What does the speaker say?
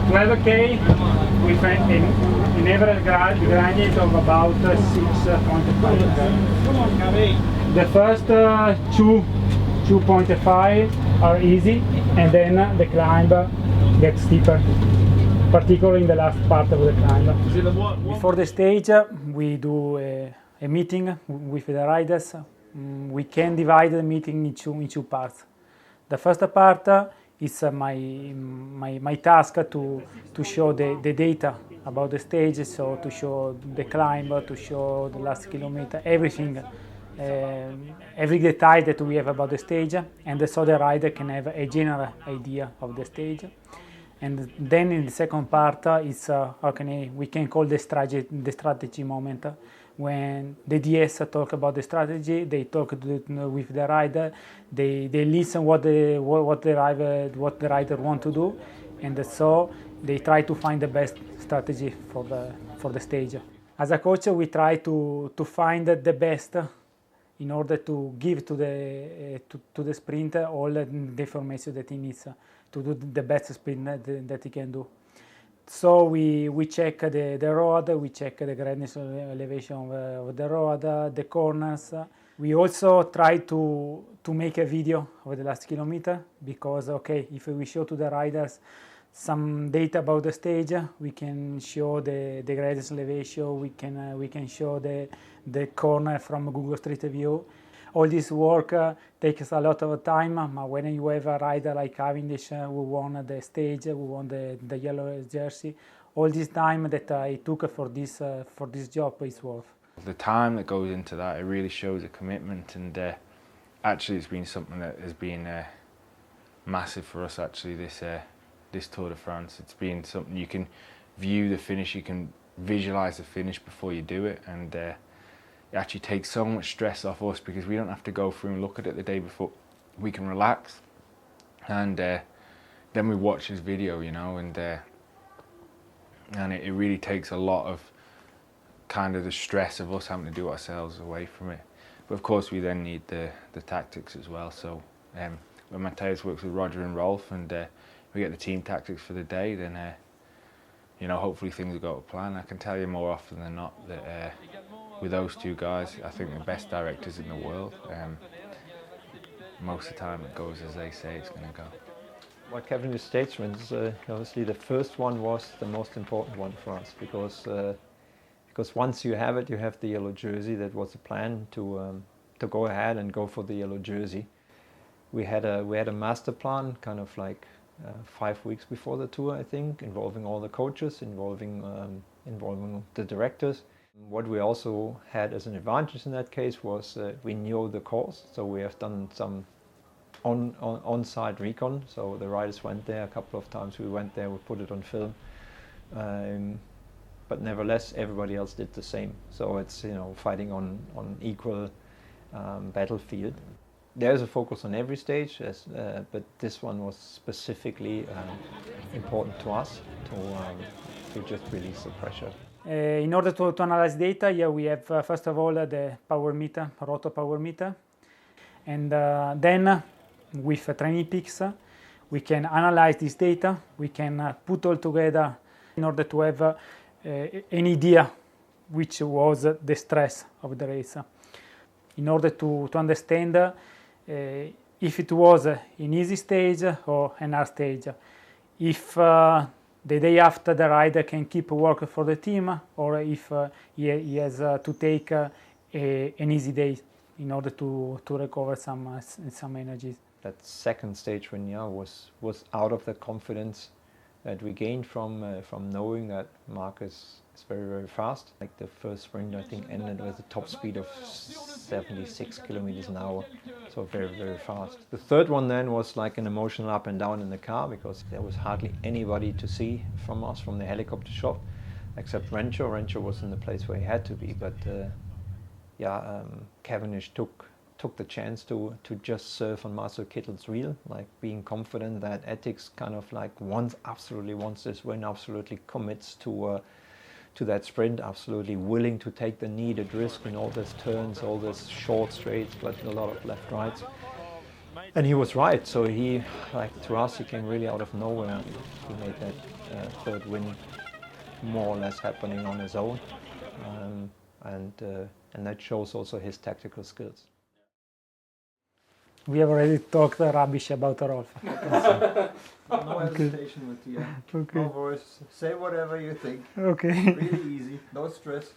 12K with an average gradient of about 6.5. The first 2.5 are easy, and then the climb gets steeper, particularly in the last part of the climb. Before the stage, we do a meeting with the riders. We can divide the meeting in two parts. The first part is my task to show the data about the stage, so to show the climb, to show the last kilometer, everything, every detail that we have about the stage, and so the rider can have a general idea of the stage. And then in the second part is we can call the strategy moment, when the DS talk about the strategy, they talk with the rider, they listen what the rider want to do, and so they try to find the best strategy for the stage. As a coach, we try to find the best in order to give to the sprinter all the information that he needs to do the best sprint that he can do. So we check the road, we check the gradient elevation of the road, the corners. We also try to make a video of the last kilometer, because if we show to the riders some data about the stage, we can show the gradient elevation, we can show the corner from Google Street View. All this work takes a lot of time, but when you have a rider like Cavendish who won the stage, who won the yellow jersey, all this time that I took for this job is worth. The time that goes into that, it really shows a commitment, and actually it's been something that has been massive for us actually this Tour de France. It's been something you can view the finish, you can visualize the finish before you do it, and it actually takes so much stress off us, because we don't have to go through and look at it the day before. We can relax, and then we watch this video, you know, and it really takes a lot of kind of the stress of us having to do ourselves away from it. But of course we then need the tactics as well. So when Matthias works with Roger and Rolf, and we get the team tactics for the day, then you know, hopefully things will go to plan. I can tell you more often than not that with those two guys, I think the best directors in the world. Most of the time it goes as they say it's going to go. Mark Cavendish statements, obviously the first one was the most important one for us, because once you have it, you have the yellow jersey. That was the plan, to go ahead and go for the yellow jersey. We had a master plan, kind of like 5 weeks before the tour, I think, involving all the coaches, involving the directors. What we also had as an advantage in that case was we knew the course, so we have done some on-site recon. So the riders went there a couple of times. We went there, we put it on film, but nevertheless everybody else did the same. So it's, you know, fighting on equal battlefield. There's a focus on every stage, but this one was specifically important to us to just release the pressure. In order to analyze data, we have first of all the power meter, rotor power meter, and then with training peaks we can analyze this data. We can put all together in order to have an idea which was the stress of the race, in order to understand if it was an easy stage or an hard stage, if the day after the rider can keep working for the team, or if he has to take an easy day in order to recover some energy. That second stage when was out of the confidence that we gained from knowing that Mark is very, very fast. Like the first sprint, I think, ended with a top speed of 76 kilometers an hour, so very, very fast. The third one then was like an emotional up and down in the car, because there was hardly anybody to see from us from the helicopter shot, except Rencho. Rencho was in the place where he had to be, but Cavendish took the chance to just surf on Marcel Kittel's wheel, like being confident that Ethics kind of like absolutely wants this win, absolutely commits to that sprint, absolutely willing to take the needed risk in all these turns, all these short straights, but a lot of left rights. And he was right. So he, like to us, he came really out of nowhere. He made that third win more or less happening on his own, and that shows also his tactical skills. We have already talked rubbish about Rolf. No hesitation with you. Okay. No worries. Say whatever you think. Okay. Really easy. No stress.